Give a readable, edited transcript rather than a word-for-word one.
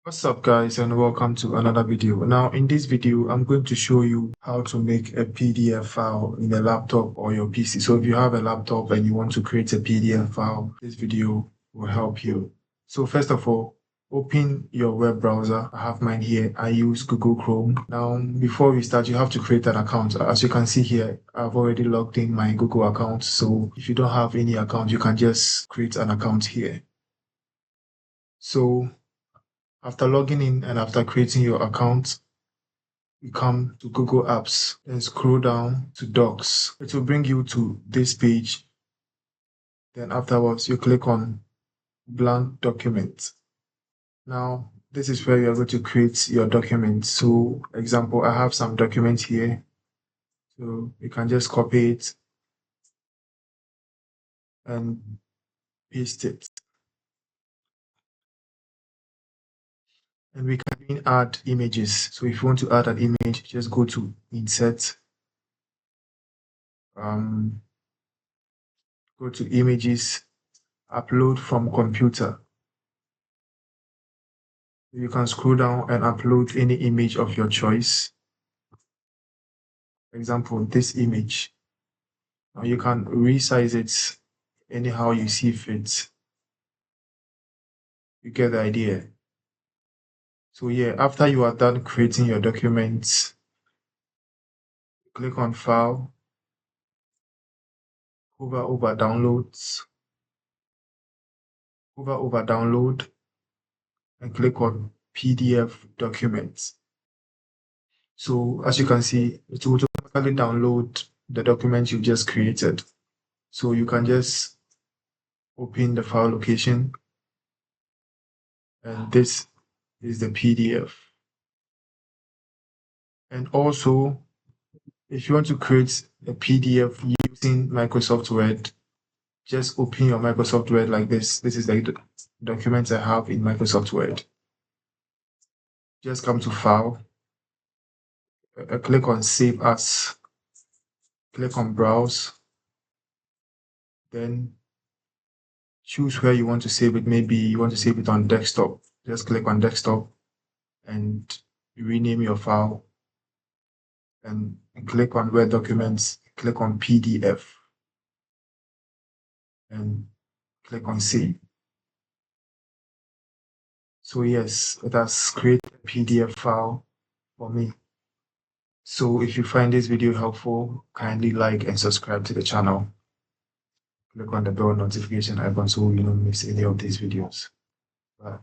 What's up guys, and welcome to another video. Now in this video I'm going to show you how to make a PDF file in a laptop or your PC. So if you have a laptop and you want to create a PDF file, this video will help you. So first of all, open your web browser. I have mine here. I use Google Chrome. Now before we start, you have to create an account. As you can see here, I've already logged in my Google account. So if you don't have any account, you can just create an account here. So after logging in and after creating your account, you come to Google Apps and scroll down to Docs. It will bring you to this page. Then afterwards, you click on Blank Document. Now, this is where you're going to create your document. So, example, I have some documents here. So you can just copy it and paste it. And we can even add images. So if you want to add an image, just go to Insert, go to Images, Upload from Computer. You can scroll down and upload any image of your choice. For example, this image. Now you can resize it anyhow you see fit. You get the idea. So yeah, after you are done creating your documents, click on File, hover over Downloads, hover over Download, and click on PDF Documents. So as you can see, it will automatically download the document you just created. So you can just open the file location, and this is the PDF. And also, if you want to create a PDF using Microsoft Word, just open your Microsoft Word like this. This is the document I have in Microsoft Word. Just come to File, click on Save As, click on Browse, then choose where you want to save it. Maybe you want to save it on desktop. Just click on Desktop and rename your file, and click on Word Documents, click on PDF, and click on Save. So yes, it has created a PDF file for me. So if you find this video helpful, kindly like and subscribe to the channel. Click on the bell notification icon so you don't miss any of these videos. Bye.